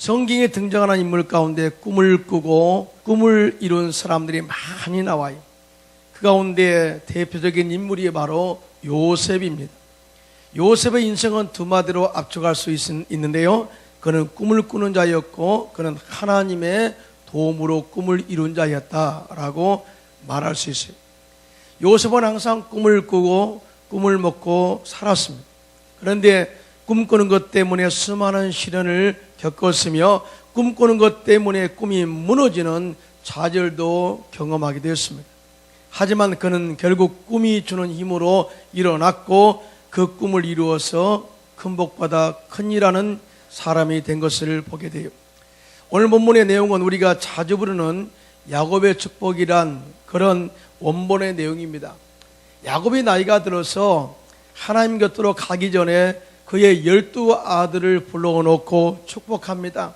성경에 등장하는 인물 가운데 꿈을 꾸고 꿈을 이룬 사람들이 많이 나와요. 그 가운데 대표적인 인물이 바로 요셉입니다. 요셉의 인생은 두 마디로 압축할 수 있는데요. 그는 꿈을 꾸는 자였고 그는 하나님의 도움으로 꿈을 이룬 자였다라고 말할 수 있어요. 요셉은 항상 꿈을 꾸고 꿈을 먹고 살았습니다. 그런데 꿈꾸는 것 때문에 수많은 시련을 겪었으며 꿈꾸는 것 때문에 꿈이 무너지는 좌절도 경험하게 되었습니다. 하지만 그는 결국 꿈이 주는 힘으로 일어났고 그 꿈을 이루어서 큰 복받아 큰일하는 사람이 된 것을 보게 돼요. 오늘 본문의 내용은 우리가 자주 부르는 야곱의 축복이란 그런 원본의 내용입니다. 야곱이 나이가 들어서 하나님 곁으로 가기 전에 그의 12 아들을 불러놓고 축복합니다.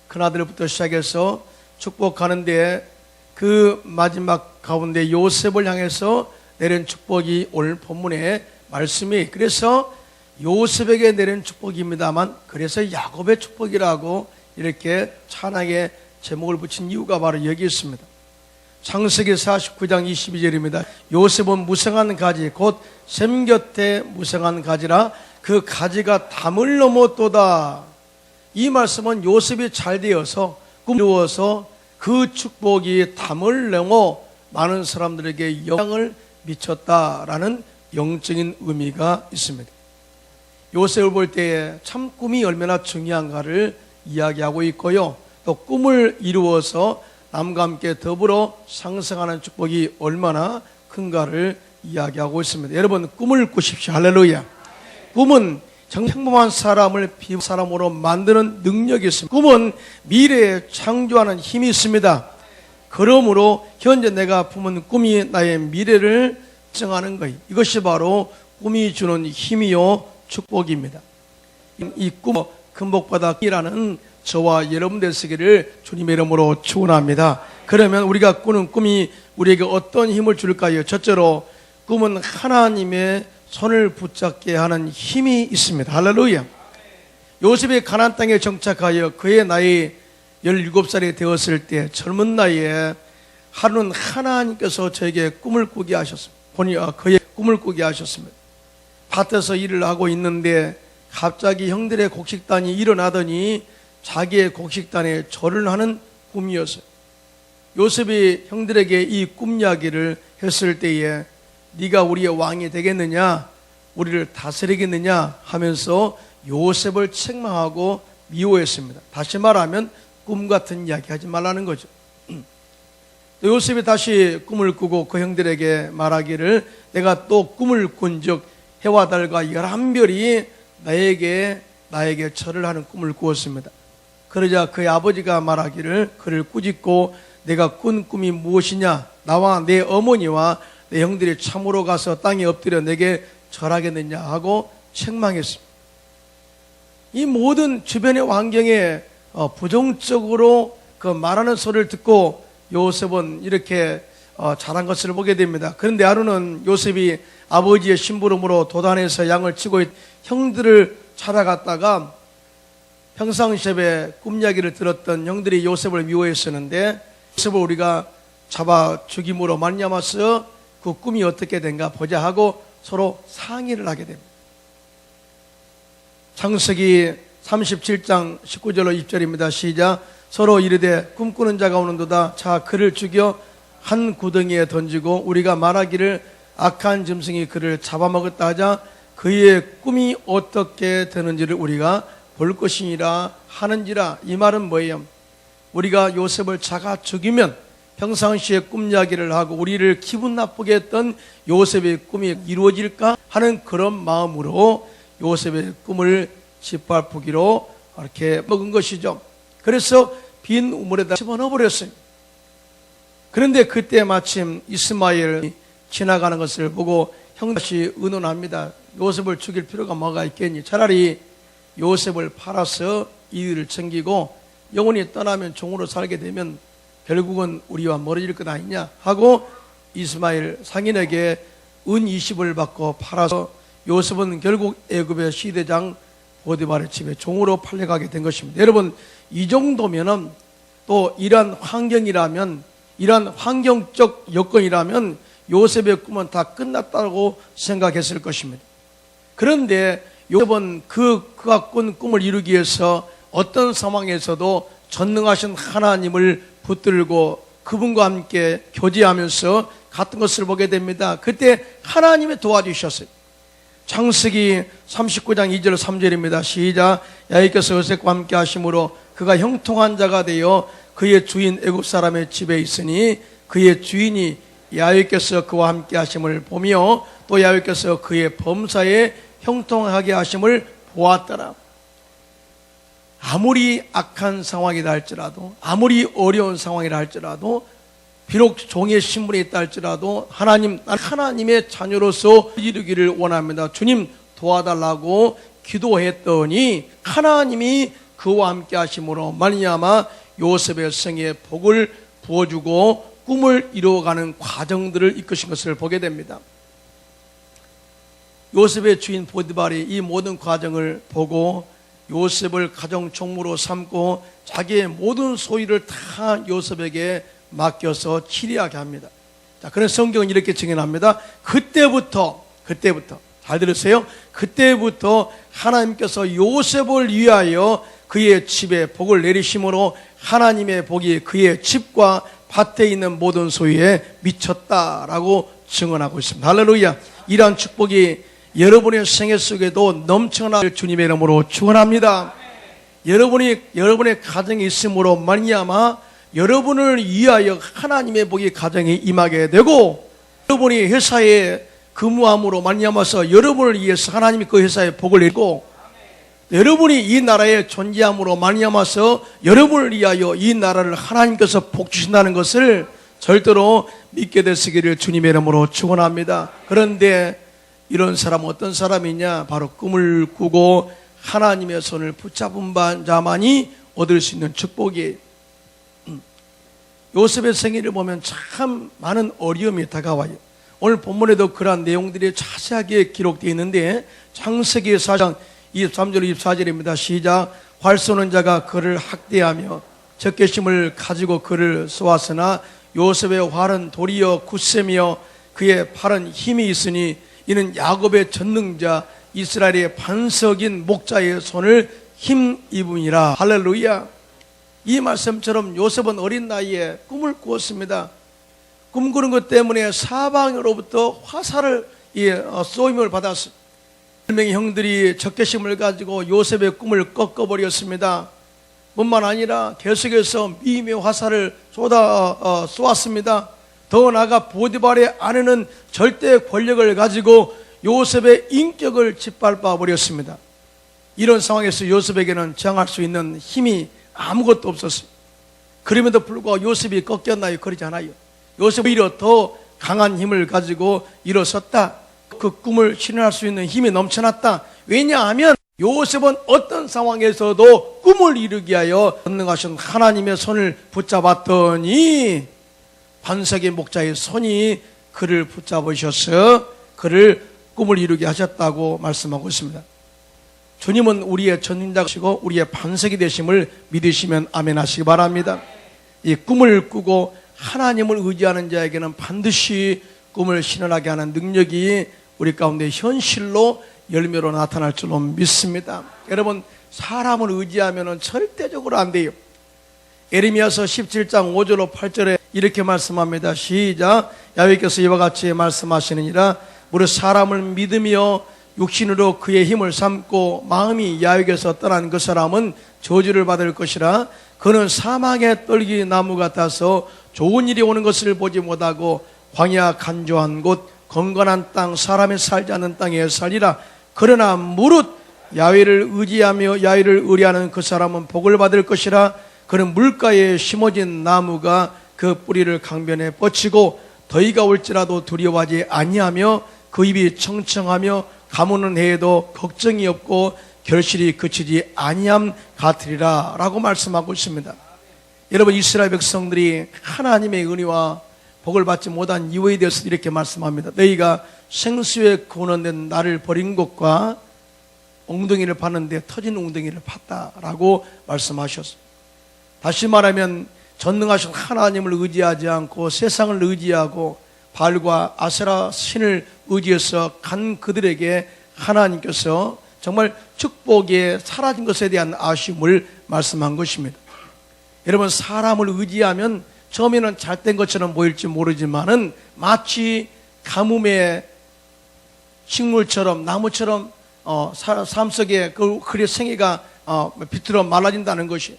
큰아들부터 시작해서 축복하는데 그 마지막 가운데 요셉을 향해서 내린 축복이 오늘 본문의 말씀이, 그래서 요셉에게 내린 축복입니다만 그래서 야곱의 축복이라고 이렇게 찬양의 제목을 붙인 이유가 바로 여기 있습니다. 창세기 49장 22절입니다. 요셉은 무성한 가지 곧 샘 곁에 무성한 가지라 그 가지가 담을 넘었도다. 이 말씀은 요셉이 잘 되어서 꿈이루어서 그 축복이 담을 넘어 많은 사람들에게 영향을 미쳤다라는 영적인 의미가 있습니다. 요셉을 볼 때에 참 꿈이 얼마나 중요한가를 이야기하고 있고요. 또 꿈을 이루어서 남과 함께 더불어 상승하는 축복이 얼마나 큰가를 이야기하고 있습니다. 여러분, 꿈을 꾸십시오. 할렐루야. 꿈은 평범한 사람을 비범한 사람으로 만드는 능력이 있습니다. 꿈은 미래에 창조하는 힘이 있습니다. 그러므로 현재 내가 품은 꿈이 나의 미래를 정하는 거예요. 이것이 바로 꿈이 주는 힘이요 축복입니다. 이 꿈은 큰 복받아 이라는 저와 여러분들 쓰기를 주님의 이름으로 축원합니다. 그러면 우리가 꾸는 꿈이 우리에게 어떤 힘을 줄까요? 첫째로 꿈은 하나님의 손을 붙잡게 하는 힘이 있습니다. 할렐루야. 요셉이 가나안 땅에 정착하여 그의 나이 17살이 되었을 때 젊은 나이에 하루는 하나님께서 저에게 꿈을 꾸게 하셨습니다. 그의 꿈을 꾸게 하셨습니다. 밭에서 일을 하고 있는데 갑자기 형들의 곡식단이 일어나더니 자기의 곡식단에 절을 하는 꿈이었어요. 요셉이 형들에게 이 꿈 이야기를 했을 때에 네가 우리의 왕이 되겠느냐, 우리를 다스리겠느냐 하면서 요셉을 책망하고 미워했습니다. 다시 말하면 꿈 같은 이야기 하지 말라는 거죠. 요셉이 다시 꿈을 꾸고 그 형들에게 말하기를 내가 또 꿈을 꾼즉 해와 달과 11별이 나에게 절을 하는 꿈을 꾸었습니다. 그러자 그의 아버지가 말하기를 그를 꾸짖고 내가 꾼 꿈이 무엇이냐, 나와 내 어머니와 내 형들이 참으로 가서 땅에 엎드려 내게 절하겠느냐 하고 책망했습니다. 이 모든 주변의 환경에 부정적으로 그 말하는 소리를 듣고 요셉은 이렇게 잘한 것을 보게 됩니다. 그런데 하루는 요셉이 아버지의 심부름으로 도단에서 양을 치고 형들을 찾아갔다가 평상시에 꿈 이야기를 들었던 형들이 요셉을 미워했었는데 요셉을 우리가 잡아 죽임으로 말미암아서 그 꿈이 어떻게 된가 보자 하고 서로 상의를 하게 됩니다. 창세기 37장 19절로 20절입니다. 시작. 서로 이르되 꿈꾸는 자가 오는도다. 자 그를 죽여 한 구덩이에 던지고 우리가 말하기를 악한 짐승이 그를 잡아먹었다 하자 그의 꿈이 어떻게 되는지를 우리가 볼 것이니라 하는지라. 이 말은 뭐예요? 우리가 요셉을 잡아 죽이면 평상시에 꿈 이야기를 하고 우리를 기분 나쁘게 했던 요셉의 꿈이 이루어질까 하는 그런 마음으로 요셉의 꿈을 짓밟기로 이렇게 먹은 것이죠. 그래서 빈 우물에다 집어넣어 버렸어요. 그런데 그때 마침 이스마엘이 지나가는 것을 보고 형다시 의논합니다. 요셉을 죽일 필요가 뭐가 있겠니? 차라리 요셉을 팔아서 이익을 챙기고 영원히 떠나면 종으로 살게 되면 결국은 우리와 멀어질 것 아니냐 하고 이스마엘 상인에게 은 20을 받고 팔아서 요셉은 결국 애굽의 시대장 보디발의 집에 종으로 팔려가게 된 것입니다. 여러분, 이 정도면은 또 이러한 환경이라면, 이러한 환경적 여건이라면 요셉의 꿈은 다 끝났다고 생각했을 것입니다. 그런데 요셉은 그가 꾼 꿈을 이루기 위해서 어떤 상황에서도 전능하신 하나님을 붙들고 그분과 함께 교제하면서 같은 것을 보게 됩니다. 그때 하나님이 도와주셨어요. 창세기 39장 2절 3절입니다. 시작. 야곱께서 요셉과 함께 하심으로 그가 형통한 자가 되어 그의 주인 애굽 사람의 집에 있으니 그의 주인이 야곱께서 그와 함께 하심을 보며 또 야곱께서 그의 범사에 형통하게 하심을 보았더라. 아무리 악한 상황이다 할지라도, 아무리 어려운 상황이라 할지라도, 비록 종의 신분에 있다 할지라도 하나님의 자녀로서 이루기를 원합니다. 주님 도와달라고 기도했더니 하나님이 그와 함께 하심으로 말미암아 요셉의 생에 복을 부어주고 꿈을 이루어가는 과정들을 이끄신 것을 보게 됩니다. 요셉의 주인 보디발이 이 모든 과정을 보고 요셉을 가정 총무로 삼고 자기의 모든 소유를 다 요셉에게 맡겨서 치리하게 합니다. 자, 그래서 성경은 이렇게 증언합니다. 그때부터 잘 들으세요. 그때부터 하나님께서 요셉을 위하여 그의 집에 복을 내리심으로 하나님의 복이 그의 집과 밭에 있는 모든 소유에 미쳤다라고 증언하고 있습니다. 할렐루야. 이러한 축복이 여러분의 생애 속에도 넘쳐날 주님의 이름으로 축원합니다. 여러분의 가정에 있음으로 말미암아 여러분을 위하여 하나님의 복이 가정에 임하게 되고, 여러분이 회사에 근무함으로 말미암아서 여러분을 위해서 하나님이 그 회사에 복을 내리고, 여러분이 이 나라에 존재함으로 말미암아서 여러분을 위하여 이 나라를 하나님께서 복 주신다는 것을 절대로 믿게 되시기를 주님의 이름으로 축원합니다. 그런데 이런 사람은 어떤 사람이냐? 바로 꿈을 꾸고 하나님의 손을 붙잡은 자만이 얻을 수 있는 축복이에요. 요셉의 생애를 보면 참 많은 어려움이 다가와요. 오늘 본문에도 그러한 내용들이 자세하게 기록되어 있는데 창세기 4장 23절 24절입니다. 시작. 활 쏘는 자가 그를 학대하며 적개심을 가지고 그를 쏘았으나 요셉의 활은 도리어 굳셈이여 그의 팔은 힘이 있으니 이는 야곱의 전능자 이스라엘의 반석인 목자의 손을 힘입음이라. 할렐루야. 이 말씀처럼 요셉은 어린 나이에 꿈을 꾸었습니다. 꿈꾸는 것 때문에 사방으로부터 화살을 쏘임을 받았습니다. 1명의 형들이 적개심을 가지고 요셉의 꿈을 꺾어버렸습니다. 뿐만 아니라 계속해서 미임의 화살을 쏘았습니다. 더 나아가 보디발의 아내는 절대 권력을 가지고 요셉의 인격을 짓밟아 버렸습니다. 이런 상황에서 요셉에게는 저항할 수 있는 힘이 아무것도 없었어요. 그럼에도 불구하고 요셉이 꺾였나요? 그러지 않아요. 요셉이 오히려 더 강한 힘을 가지고 일어섰다. 그 꿈을 실현할 수 있는 힘이 넘쳐났다. 왜냐하면 요셉은 어떤 상황에서도 꿈을 이루기 위하여 전능하신 하나님의 손을 붙잡았더니 반석의 목자의 손이 그를 붙잡으셔서 그를 꿈을 이루게 하셨다고 말씀하고 있습니다. 주님은 우리의 전능자시고 우리의 반석이 되심을 믿으시면 아멘 하시기 바랍니다. 이 꿈을 꾸고 하나님을 의지하는 자에게는 반드시 꿈을 실현하게 하는 능력이 우리 가운데 현실로 열매로 나타날 줄로 믿습니다. 여러분, 사람을 의지하면 절대적으로 안 돼요. 예레미야서 17장 5절로 8절에 이렇게 말씀합니다. 시작. 야훼께서 이와 같이 말씀하시느니라. 무릇 사람을 믿으며 육신으로 그의 힘을 삼고 마음이 야훼에게서 떠난 그 사람은 저주를 받을 것이라. 그는 사막의 떨기 나무 같아서 좋은 일이 오는 것을 보지 못하고 광야 간조한 곳 건건한 땅 사람이 살지 않는 땅에 살리라. 그러나 무릇 야훼를 의지하며 야훼를 의뢰하는 그 사람은 복을 받을 것이라. 그는 물가에 심어진 나무가 그 뿌리를 강변에 뻗치고 더위가 올지라도 두려워하지 아니하며 그 입이 청청하며 가무는 해에도 걱정이 없고 결실이 그치지 아니함 같으리라 라고 말씀하고 있습니다. 여러분, 이스라엘 백성들이 하나님의 은혜와 복을 받지 못한 이유에 대해서 이렇게 말씀합니다. 너희가 생수에 구원된 나를 버린 것과 엉덩이를 팠는데 터진 엉덩이를 팠다라고 말씀하셨습니다. 다시 말하면 전능하신 하나님을 의지하지 않고 세상을 의지하고 바알과 아세라 신을 의지해서 간 그들에게 하나님께서 정말 축복이 사라진 것에 대한 아쉬움을 말씀한 것입니다. 여러분, 사람을 의지하면 처음에는 잘된 것처럼 보일지 모르지만은 마치 가뭄의 식물처럼 나무처럼 삶 속에 그의 생애가 비틀어 말라진다는 것이.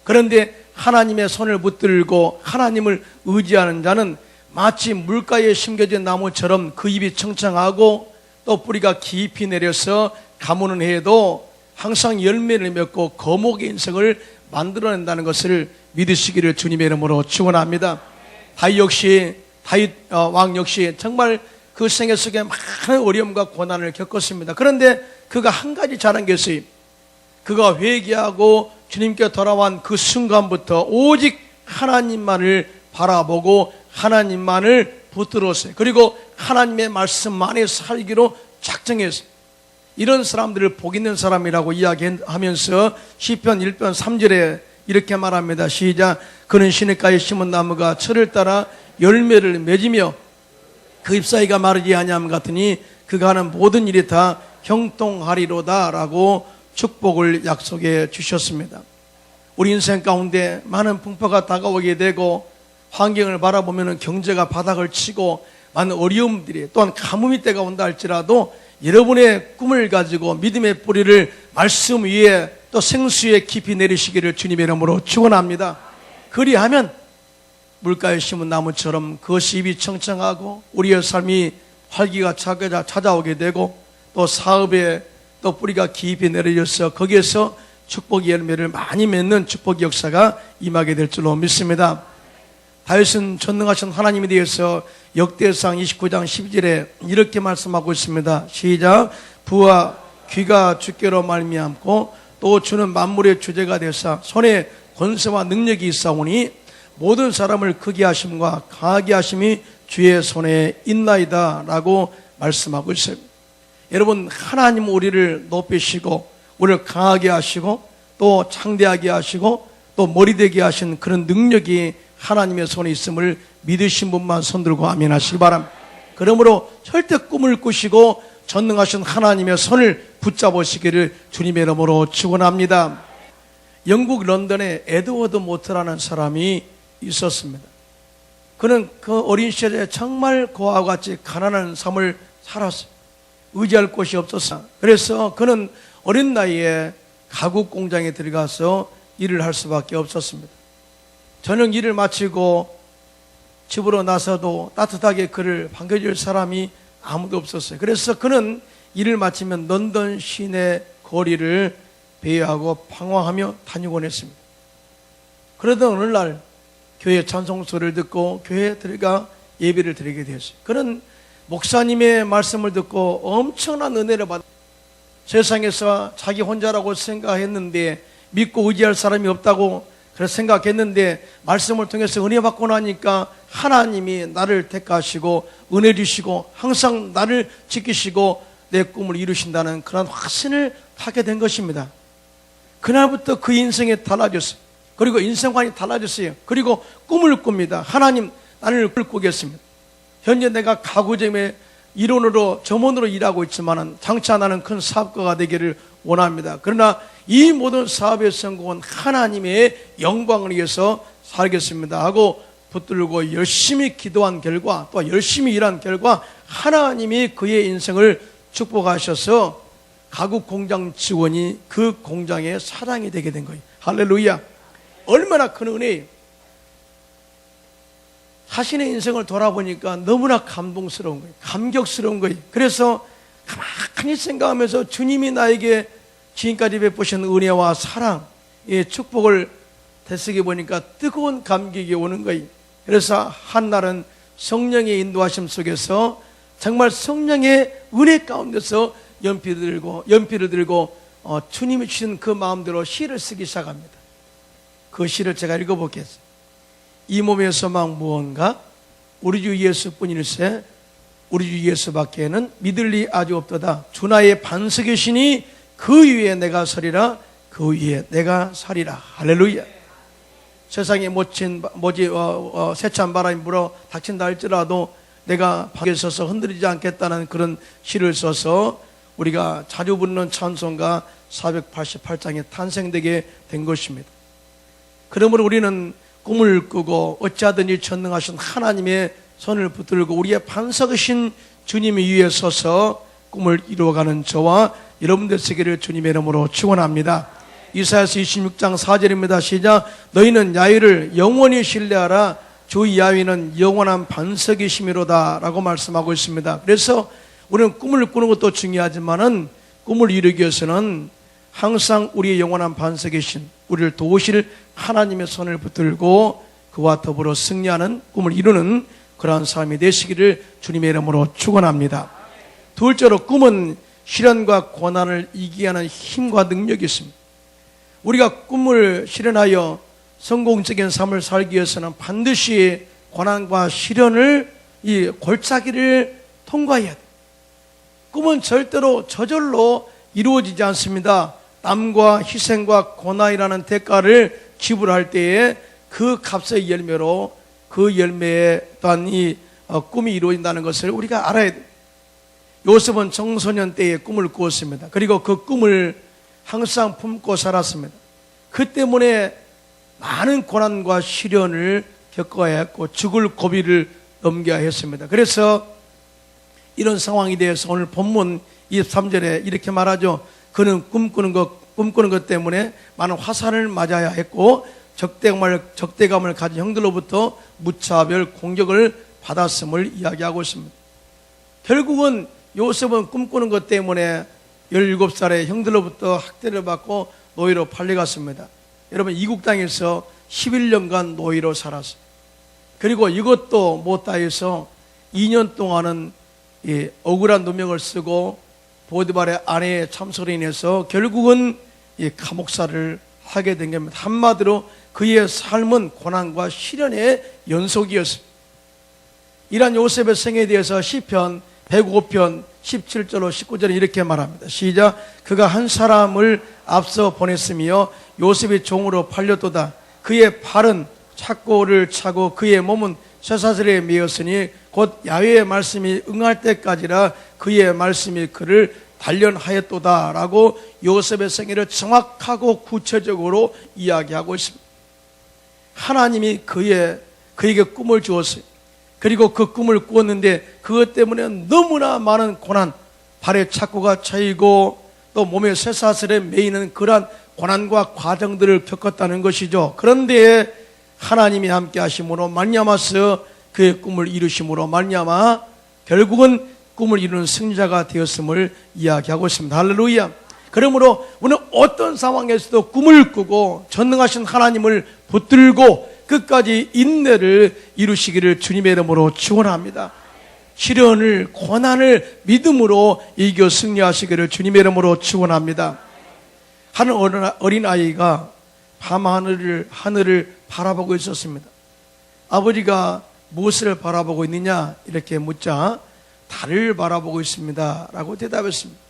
그런데 하나님의 손을 붙들고 하나님을 의지하는 자는 마치 물가에 심겨진 나무처럼 그 잎이 청청하고 또 뿌리가 깊이 내려서 가무는 해도 항상 열매를 맺고 거목의 인생을 만들어낸다는 것을 믿으시기를 주님의 이름으로 축원합니다. 다윗 왕 역시 정말 그 생애 속에 많은 어려움과 고난을 겪었습니다. 그런데 그가 한 가지 잘한 게 있어요. 그가 회개하고 주님께 돌아온 그 순간부터 오직 하나님만을 바라보고 하나님만을 붙들었어요. 그리고 하나님의 말씀 안에 살기로 작정했어요. 이런 사람들을 복 있는 사람이라고 이야기하면서 시편 1편 3절에 이렇게 말합니다. 시작. 그는 시냇가에 심은 나무가 철을 따라 열매를 맺으며 그 잎사이가 마르지 아니함 같으니 그가 하는 모든 일이 다 형통하리로다 라고 축복을 약속해 주셨습니다. 우리 인생 가운데 많은 풍파가 다가오게 되고 환경을 바라보면 경제가 바닥을 치고 많은 어려움들이 또한 가뭄이 때가 온다 할지라도 여러분의 꿈을 가지고 믿음의 뿌리를 말씀 위에 또 생수에 깊이 내리시기를 주님의 이름으로 축원합니다. 그리하면 물가에 심은 나무처럼 그것이 잎이 청청하고 우리의 삶이 활기가 찾아오게 되고 또 사업에 또 뿌리가 깊이 내려져서 거기에서 축복의 열매를 많이 맺는 축복의 역사가 임하게 될 줄로 믿습니다. 다윗은 전능하신 하나님에 대해서 역대상 29장 12절에 이렇게 말씀하고 있습니다. 시작. 부와 귀가 주께로 말미암고 또 주는 만물의 주제가 되사 손에 권세와 능력이 있사오니 모든 사람을 크게 하심과 강하게 하심이 주의 손에 있나이다 라고 말씀하고 있어요. 여러분, 하나님 우리를 높이시고 우리를 강하게 하시고 또 창대하게 하시고 또 머리되게 하신 그런 능력이 하나님의 손에 있음을 믿으신 분만 손들고 아멘 하시기 바랍니다. 그러므로 절대 꿈을 꾸시고 전능하신 하나님의 손을 붙잡으시기를 주님의 이름으로 축원합니다. 영국 런던에 에드워드 모트라는 사람이 있었습니다. 그는 그 어린 시절에 정말 그와 같이 가난한 삶을 살았어요. 의지할 곳이 없었어요. 그래서 그는 어린 나이에 가구 공장에 들어가서 일을 할 수밖에 없었습니다. 저녁 일을 마치고 집으로 나서도 따뜻하게 그를 반겨줄 사람이 아무도 없었어요. 그래서 그는 일을 마치면 런던 시내 거리를 배회하고 방황하며 다니곤 했습니다. 그러던 어느 날 교회 찬송 소리를 듣고 교회에 들어가 예배를 드리게 되었어요. 그는 목사님의 말씀을 듣고 엄청난 은혜를 받아 세상에서 자기 혼자라고 생각했는데 믿고 의지할 사람이 없다고 그래서 생각했는데 말씀을 통해서 은혜 받고 나니까 하나님이 나를 택하시고 은혜 주시고 항상 나를 지키시고 내 꿈을 이루신다는 그런 확신을 하게 된 것입니다. 그날부터 그 인생이 달라졌어요. 그리고 인생관이 달라졌어요. 그리고 꿈을 꿉니다. 하나님, 나를 꾸겠습니다. 현재 내가 가구점의 일원으로 점원으로 일하고 있지만 장차 나는 큰 사업가가 되기를 원합니다. 그러나 이 모든 사업의 성공은 하나님의 영광을 위해서 살겠습니다 하고 붙들고 열심히 기도한 결과 또 열심히 일한 결과 하나님이 그의 인생을 축복하셔서 가구 공장 직원이 그 공장의 사장이 되게 된 거예요. 할렐루야. 얼마나 큰 은혜예요. 자신의 인생을 돌아보니까 너무나 감동스러운 거예요. 감격스러운 거예요. 그래서 가만히 생각하면서 주님이 나에게 지금까지 베푸신 은혜와 사랑, 축복을 되새겨 보니까 뜨거운 감격이 오는 거예요. 그래서 한날은 성령의 인도하심 속에서 정말 성령의 은혜 가운데서 연필을 들고 주님이 주신 그 마음대로 시를 쓰기 시작합니다. 그 시를 제가 읽어보겠습니다. 이 몸의 소망 무언가 우리 주 예수뿐일세 우리 주 예수밖에는 믿을 리 아주 없도다. 주 나의 반석이시니 그 위에 내가 서리라. 그 위에 내가 살리라. 할렐루야. 세상에 세찬 바람이 불어 닥친다 할지라도 내가 밖에 서서 흔들리지 않겠다는 그런 시를 써서 우리가 자주 부르는 찬송가 488장에 탄생되게 된 것입니다. 그러므로 우리는 꿈을 꾸고 어찌하든지 전능하신 하나님의 손을 붙들고 우리의 반석이신 주님 위에 서서 꿈을 이루어가는 저와 여러분들 세계를 주님의 이름으로 축원합니다. 이사야서 26장 4절입니다. 시작. 너희는 야훼를 영원히 신뢰하라. 주 야훼는 영원한 반석이시미로다 라고 말씀하고 있습니다. 그래서 우리는 꿈을 꾸는 것도 중요하지만은 꿈을 이루기 위해서는 항상 우리의 영원한 반석이신 우리를 도우실 하나님의 손을 붙들고 그와 더불어 승리하는 꿈을 이루는 그러한 삶이 되시기를 주님의 이름으로 축원합니다. 둘째로 꿈은 시련과 고난을 이기게 하는 힘과 능력이 있습니다. 우리가 꿈을 실현하여 성공적인 삶을 살기 위해서는 반드시 고난과 시련을 이 골짜기를 통과해야 돼요. 꿈은 절대로 저절로 이루어지지 않습니다. 땀과 희생과 고난이라는 대가를 지불할 때에 그 값의 열매로 그 열매에 또한 이 꿈이 이루어진다는 것을 우리가 알아야 돼요. 요셉은 청소년 때에 꿈을 꾸었습니다. 그리고 그 꿈을 항상 품고 살았습니다. 그 때문에 많은 고난과 시련을 겪어야 했고 죽을 고비를 넘겨야 했습니다. 그래서 이런 상황에 대해서 오늘 본문 23절에 이렇게 말하죠. 그는 꿈꾸는 것 때문에 많은 화살을 맞아야 했고 적대감을 가진 형들로부터 무차별 공격을 받았음을 이야기하고 있습니다. 결국은 요셉은 꿈꾸는 것 때문에 17살의 형들로부터 학대를 받고 노예로 팔려갔습니다. 여러분 이국 땅에서 11년간 노예로 살았어요. 그리고 이것도 못다 해서 2년 동안은 억울한 누명을 쓰고 보디발의 아내의 참소로 인해서 결국은 감옥살을 하게 된 겁니다. 한마디로 그의 삶은 고난과 시련의 연속이었습니다. 이러한 요셉의 생애에 대해서 시편 105편 17절로 19절에 이렇게 말합니다. 시작. 그가 한 사람을 앞서 보냈으며 요셉이 종으로 팔렸도다. 그의 팔은 착고를 차고 그의 몸은 쇠사슬에 매였으니 곧 야훼의 말씀이 응할 때까지라 그의 말씀이 그를 단련하였도다 라고 요셉의 생애를 정확하고 구체적으로 이야기하고 있습니다. 하나님이 그에게 꿈을 주었어요. 그리고 그 꿈을 꾸었는데 그것 때문에 너무나 많은 고난, 발에 착고가 차이고 또 몸에 쇠사슬에 매이는 그러한 고난과 과정들을 겪었다는 것이죠. 그런데 하나님이 함께 하심으로 말미암아서 그의 꿈을 이루심으로 말미암아 결국은 꿈을 이루는 승리자가 되었음을 이야기하고 있습니다. 할렐루야. 그러므로 우리는 어떤 상황에서도 꿈을 꾸고 전능하신 하나님을 붙들고 끝까지 인내를 이루시기를 주님의 이름으로 축원합니다. 시련을 고난을 믿음으로 이겨 승리하시기를 주님의 이름으로 축원합니다. 한 어린아이가 밤하늘을 바라보고 있었습니다. 아버지가 무엇을 바라보고 있느냐 이렇게 묻자 달을 바라보고 있습니다 라고 대답했습니다.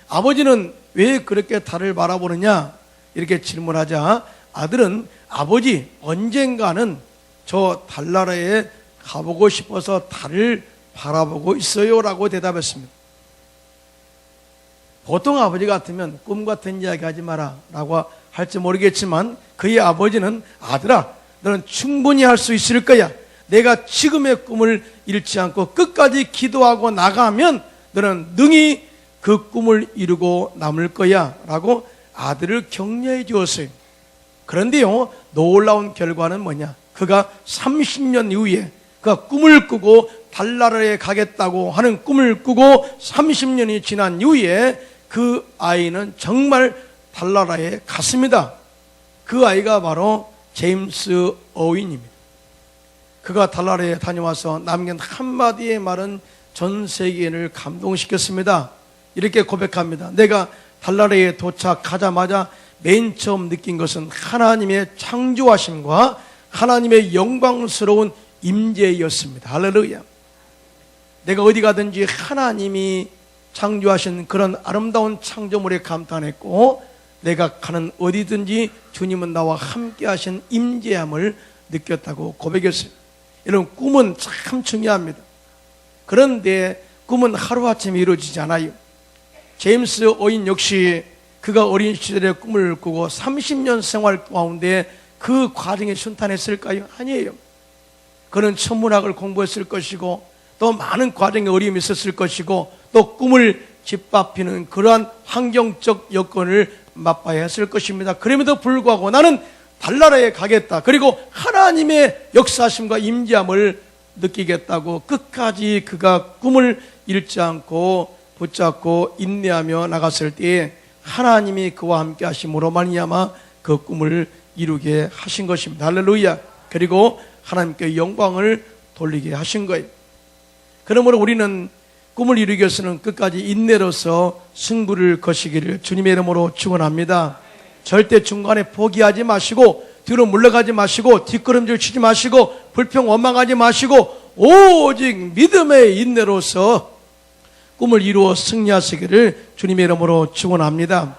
아버지는 왜 그렇게 달을 바라보느냐 이렇게 질문하자 아들은 아버지 언젠가는 저 달나라에 가보고 싶어서 달을 바라보고 있어요 라고 대답했습니다. 보통 아버지 같으면 꿈 같은 이야기 하지 마라 라고 할지 모르겠지만 그의 아버지는 아들아 너는 충분히 할 수 있을 거야. 내가 지금의 꿈을 잃지 않고 끝까지 기도하고 나가면 너는 능히 그 꿈을 이루고 남을 거야 라고 아들을 격려해 주었어요. 그런데요 놀라운 결과는 뭐냐, 그가 30년 이후에 그가 꿈을 꾸고 달나라에 가겠다고 하는 꿈을 꾸고 30년이 지난 이후에 그 아이는 정말 달나라에 갔습니다. 그 아이가 바로 제임스 어윈입니다. 그가 달나라에 다녀와서 남긴 한마디의 말은 전 세계인을 감동시켰습니다. 이렇게 고백합니다. 내가 달나라에 도착하자마자 맨 처음 느낀 것은 하나님의 창조하심과 하나님의 영광스러운 임재였습니다. 할렐루야. 내가 어디 가든지 하나님이 창조하신 그런 아름다운 창조물에 감탄했고, 내가 가는 어디든지 주님은 나와 함께 하신 임재함을 느꼈다고 고백했어요. 여러분, 꿈은 참 중요합니다. 그런데 꿈은 하루아침에 이루어지지 않아요. 제임스 오인 역시 그가 어린 시절에 꿈을 꾸고 30년 생활 가운데 그 과정에 순탄했을까요? 아니에요. 그는 천문학을 공부했을 것이고, 또 많은 과정에 어려움이 있었을 것이고, 또 꿈을 짓밟히는 그러한 환경적 여건을 맛봐야 했을 것입니다. 그럼에도 불구하고 나는 달나라에 가겠다, 그리고 하나님의 역사하심과 임재함을 느끼겠다고 끝까지 그가 꿈을 잃지 않고 붙잡고 인내하며 나갔을 때에 하나님이 그와 함께 하심으로 말미암아 그 꿈을 이루게 하신 것입니다. 할렐루야. 그리고 하나님께 영광을 돌리게 하신 거예요. 그러므로 우리는 꿈을 이루기 위해서는 끝까지 인내로서 승부를 거시기를 주님의 이름으로 축원합니다. 절대 중간에 포기하지 마시고, 뒤로 물러가지 마시고, 뒷걸음질 치지 마시고, 불평 원망하지 마시고, 오직 믿음의 인내로서 꿈을 이루어 승리하시기를 주님의 이름으로 축원합니다.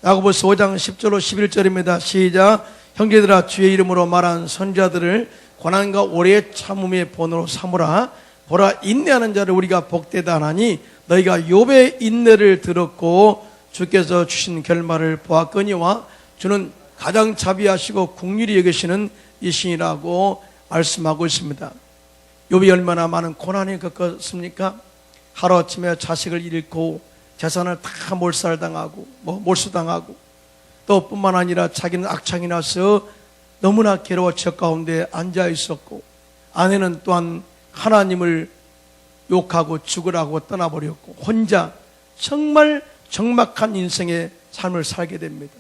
야고보서 5장 10절로 11절입니다. 시작. 형제들아, 주의 이름으로 말한 선자들을 고난과 오래 참음의 본으로 삼으라. 보라, 인내하는 자를 우리가 복되다 하나니 너희가 욥의 인내를 들었고 주께서 주신 결말을 보았거니와 주는 가장 자비하시고 긍휼히 여기시는 이신이라고 말씀하고 있습니다. 욥이 얼마나 많은 고난을 겪었습니까? 하루아침에 자식을 잃고 재산을 다 몰살당하고 몰수당하고, 또 뿐만 아니라 자기는 악창이 나서 너무나 괴로워 저 가운데 앉아 있었고, 아내는 또한 하나님을 욕하고 죽으라고 떠나버렸고, 혼자 정말 적막한 인생의 삶을 살게 됩니다.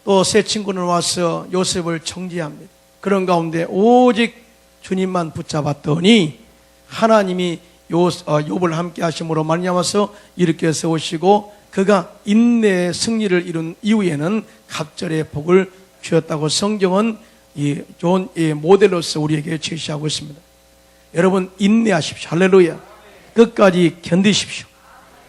또 새 친구는 와서 요셉을 정죄합니다. 그런 가운데 오직 주님만 붙잡았더니 하나님이 욥을 함께 하심으로 말미암아서 이렇게 세우시고, 그가 인내의 승리를 이룬 이후에는 갑절의 복을 주었다고 성경은 좋은 모델로서 우리에게 제시하고 있습니다. 여러분, 인내하십시오. 할렐루야. 끝까지 견디십시오.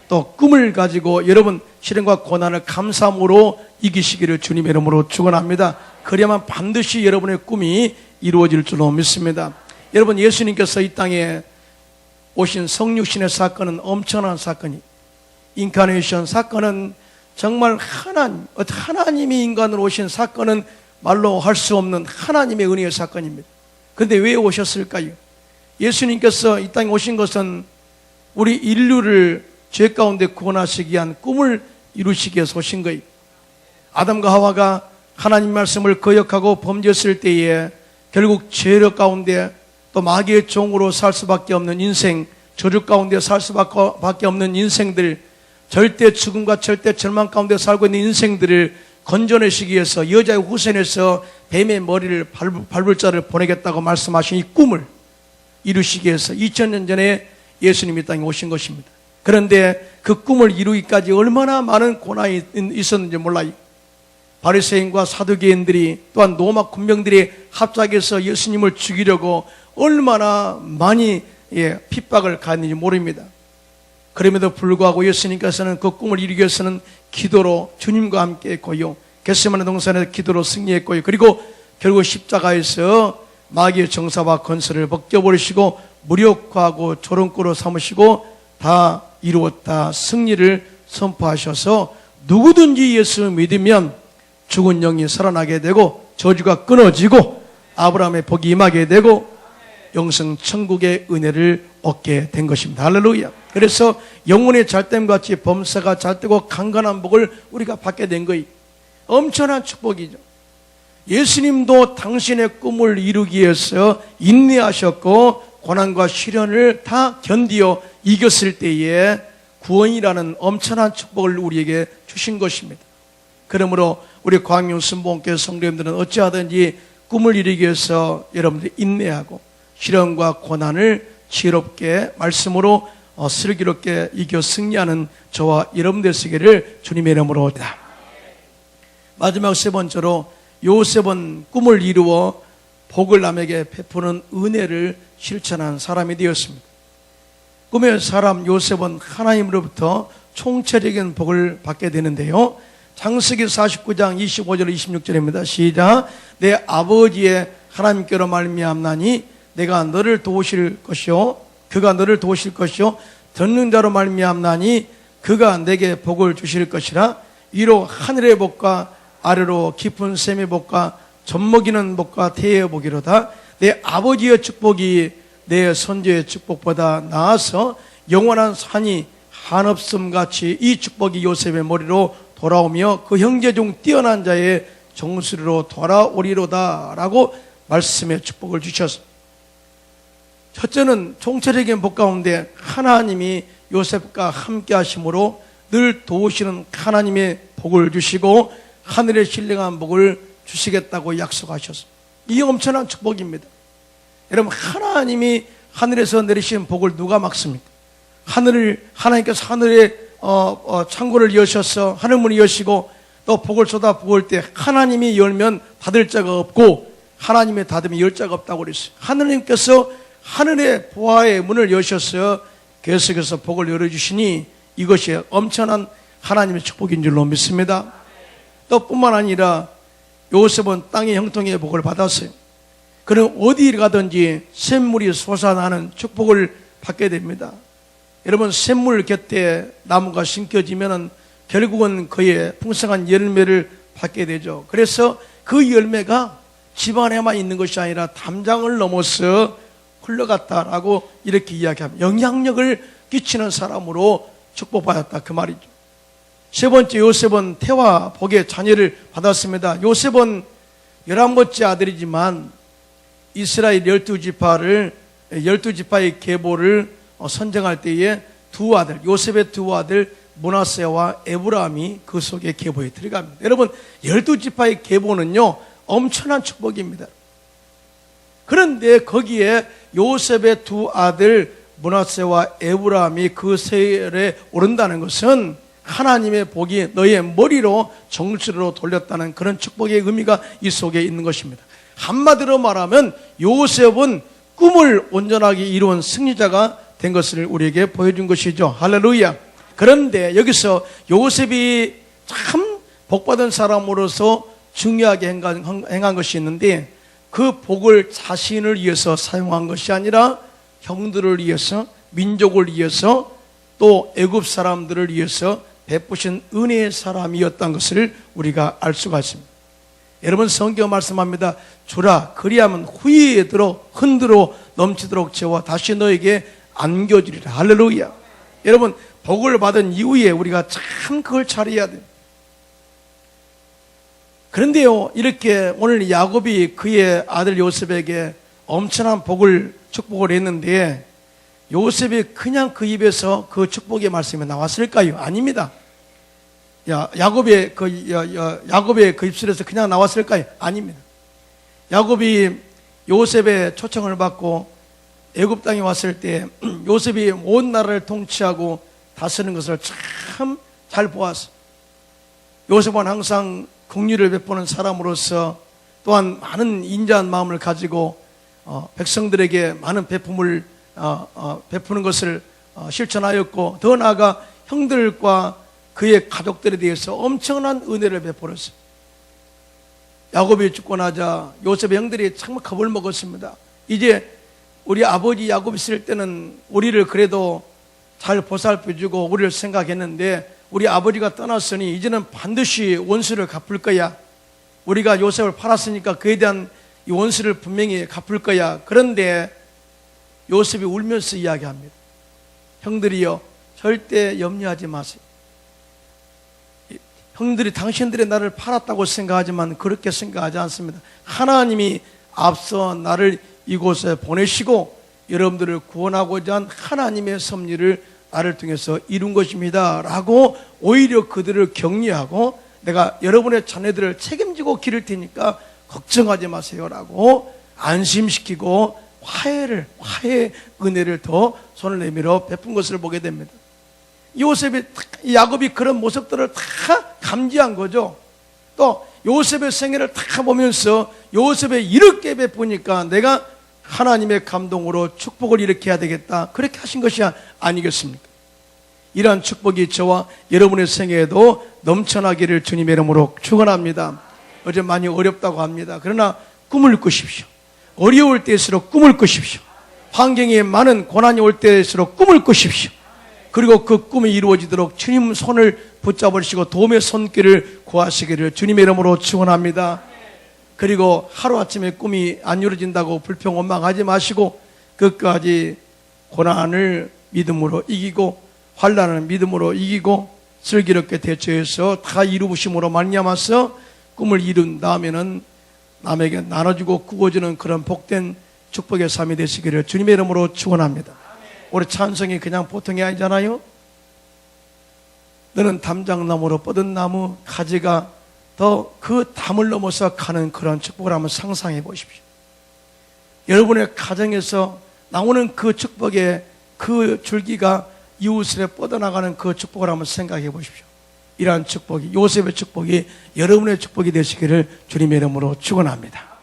또 꿈을 가지고 여러분 시련과 고난을 감사함으로 이기시기를 주님의 이름으로 축원합니다. 그래야만 반드시 여러분의 꿈이 이루어질 줄로 믿습니다. 여러분, 예수님께서 이 땅에 오신 성육신의 사건은 엄청난 사건이, 인카네이션 사건은 정말 하나님이 인간으로 오신 사건은 말로 할 수 없는 하나님의 은혜의 사건입니다. 그런데 왜 오셨을까요? 예수님께서 이 땅에 오신 것은 우리 인류를 죄 가운데 구원하시기 위한 꿈을 이루시기 위해서 오신 거예요. 아담과 하와가 하나님 말씀을 거역하고 범죄했을 때에 결국 죄력 가운데 또 마귀의 종으로 살 수밖에 없는 인생, 저주 가운데 살 수밖에 없는 인생들, 절대 죽음과 절대 절망 가운데 살고 있는 인생들을 건져내시기 위해서 여자의 후손에서 뱀의 머리를 밟을 자를 보내겠다고 말씀하신 이 꿈을 이루시기 위해서 2000년 전에 예수님이 땅에 오신 것입니다. 그런데 그 꿈을 이루기까지 얼마나 많은 고난이 있었는지 몰라요. 바리새인과 사두개인들이 또한 로마 군병들이 합작해서 예수님을 죽이려고 얼마나 많이 핍박을 가했는지 모릅니다. 그럼에도 불구하고 예수님께서는 그 꿈을 이루기 위해서는 기도로 주님과 함께 했고요, 겟세마네 동산에서 기도로 승리했고요, 그리고 결국 십자가에서 마귀의 정사와 권세를 벗겨버리시고 무력화하고 조롱꾼으로 삼으시고 다 이루었다 승리를 선포하셔서 누구든지 예수 믿으면 죽은 영이 살아나게 되고 저주가 끊어지고 아브라함의 복이 임하게 되고 영생 천국의 은혜를 얻게 된 것입니다. 할렐루야. 그래서 영혼의 잘됨같이 범사가 잘되고 강건한 복을 우리가 받게 된 거예요. 엄청난 축복이죠. 예수님도 당신의 꿈을 이루기 위해서 인내하셨고 고난과 시련을 다 견디어 이겼을 때에 구원이라는 엄청난 축복을 우리에게 주신 것입니다. 그러므로 우리 광명순복음교회 성도님들은 어찌하든지 꿈을 이루기 위해서 여러분들이 인내하고 시련과 고난을 지혜롭게 말씀으로 슬기롭게 이겨 승리하는 저와 여러분들 되시기를 주님의 이름으로 합니다. 마지막 세 번째로 요셉은 꿈을 이루어 복을 남에게 베푸는 은혜를 실천한 사람이 되었습니다. 꿈의 사람 요셉은 하나님으로부터 총체적인 복을 받게 되는데요. 창세기 49장 25절 26절입니다. 시작. 내 아버지의 하나님께로 말미암나니 내가 너를 도우실 것이요 그가 너를 도우실 것이요 듣는 자로 말미암나니 그가 내게 복을 주실 것이라. 위로 하늘의 복과 아래로 깊은 샘의 복과 젖먹이는 복과 태의 복이로다. 내 아버지의 축복이 내 선조의 축복보다 나아서 영원한 산이 한없음같이 이 축복이 요셉의 머리로 돌아오며 그 형제 중 뛰어난 자의 정수리로 돌아오리로다 라고 말씀의 축복을 주셨습니다. 첫째는 총체적인 복 가운데 하나님이 요셉과 함께 하심으로 늘 도우시는 하나님의 복을 주시고 하늘의 신령한 복을 주시겠다고 약속하셨습니다. 이 엄청난 축복입니다. 여러분, 하나님이 하늘에서 내리신 복을 누가 막습니까? 하나님께서 하늘에 창고를 여셔서 하늘문을 여시고 또 복을 쏟아 부을 때 하나님이 열면 닫을 자가 없고 하나님의 닫으면 열 자가 없다고 그랬어요. 하느님께서 하늘의 보화의 문을 여셔서 계속해서 복을 열어주시니 이것이 엄청난 하나님의 축복인 줄로 믿습니다. 또 뿐만 아니라 요셉은 땅의 형통의 복을 받았어요. 그는 어디 가든지 샘물이 솟아나는 축복을 받게 됩니다. 여러분, 샘물 곁에 나무가 심겨지면 결국은 그의 풍성한 열매를 받게 되죠. 그래서 그 열매가 집안에만 있는 것이 아니라 담장을 넘어서 흘러갔다라고 이렇게 이야기합니다. 영향력을 끼치는 사람으로 축복받았다, 그 말이죠. 세 번째, 요셉은 태와 복의 자녀를 받았습니다. 요셉은 11번째 아들이지만 이스라엘 12지파의 계보를 선정할 때에 두 아들, 요셉의 두 아들 므낫세와 에브라임이 그 속에 계보에 들어갑니다. 여러분, 12지파의 계보는요 엄청난 축복입니다. 그런데 거기에 요셉의 두 아들 므낫세와 에브라임이 그 세율에 오른다는 것은 하나님의 복이 너의 머리로 정수리로 돌렸다는 그런 축복의 의미가 이 속에 있는 것입니다. 한마디로 말하면 요셉은 꿈을 온전하게 이루은 승리자가 된 것을 우리에게 보여준 것이죠. 할렐루야. 그런데 여기서 요셉이 참 복받은 사람으로서 중요하게 행한 것이 있는데 그 복을 자신을 위해서 사용한 것이 아니라 형들을 위해서, 민족을 위해서, 또 애굽 사람들을 위해서 베푸신 은혜의 사람이었던 것을 우리가 알 수가 있습니다. 여러분, 성경 말씀합니다. 주라 그리하면 후회되도록 흔들어 넘치도록 채워 다시 너에게 안겨주리라. 할렐루야. 여러분, 복을 받은 이후에 우리가 참 그걸 잘해야 돼요. 그런데요, 이렇게 오늘 야곱이 그의 아들 요셉에게 엄청난 축복을 했는데 요셉이 그냥 그 입에서 그 축복의 말씀이 나왔을까요? 아닙니다. 야곱의 그 입술에서 그냥 나왔을까요? 아닙니다. 야곱이 요셉의 초청을 받고 애굽 땅에 왔을 때 요셉이 온 나라를 통치하고 다스리는 것을 참 잘 보았어. 요셉은 항상 긍휼을 베푸는 사람으로서 또한 많은 인자한 마음을 가지고 백성들에게 많은 베품을 베푸는 것을 실천하였고, 더 나아가 형들과 그의 가족들에 대해서 엄청난 은혜를 베풀었어요. 야곱이 죽고 나자 요셉의 형들이 정말 겁을 먹었습니다. 이제 우리 아버지 야곱이 있을 때는 우리를 그래도 잘 보살펴주고 우리를 생각했는데 우리 아버지가 떠났으니 이제는 반드시 원수를 갚을 거야. 우리가 요셉을 팔았으니까 그에 대한 이 원수를 분명히 갚을 거야. 그런데 요셉이 울면서 이야기합니다. 형들이여, 절대 염려하지 마세요. 형들이 당신들이 나를 팔았다고 생각하지만 그렇게 생각하지 않습니다. 하나님이 앞서 나를 이곳에 보내시고 여러분들을 구원하고자 한 하나님의 섭리를 나를 통해서 이룬 것입니다 라고 오히려 그들을 격려하고 내가 여러분의 자녀들을 책임지고 기를 테니까 걱정하지 마세요 라고 안심시키고 화해의 은혜를 더 손을 내밀어 베푼 것을 보게 됩니다. 야곱이 그런 모습들을 다 감지한 거죠. 또 요셉의 생애를 다 보면서 요셉의 이렇게 베푸니까 내가 하나님의 감동으로 축복을 이렇게 해야 되겠다, 그렇게 하신 것이 아니겠습니까? 이러한 축복이 저와 여러분의 생애에도 넘쳐나기를 주님의 이름으로 축원합니다. 어제 많이 어렵다고 합니다. 그러나 꿈을 꾸십시오. 어려울 때일수록 꿈을 꾸십시오. 환경에 많은 고난이 올 때일수록 꿈을 꾸십시오. 그리고 그 꿈이 이루어지도록 주님 손을 붙잡으시고 도움의 손길을 구하시기를 주님의 이름으로 축원합니다. 그리고 하루아침에 꿈이 안 이루어진다고 불평 원망하지 마시고 끝까지 고난을 믿음으로 이기고 환난을 믿음으로 이기고 슬기롭게 대처해서 다 이루심으로 말미암아서 꿈을 이룬 다음에는 남에게 나눠주고 구워주는 그런 복된 축복의 삶이 되시기를 주님의 이름으로 축원합니다. 우리 찬송이 그냥 보통이 아니잖아요. 너는 담장나무로 뻗은 나무, 가지가 더 그 담을 넘어서 가는 그런 축복을 한번 상상해 보십시오. 여러분의 가정에서 나오는 그 축복의 그 줄기가 이웃에 뻗어나가는 그 축복을 한번 생각해 보십시오. 이러한 축복이, 요셉의 축복이 여러분의 축복이 되시기를 주님의 이름으로 축원합니다.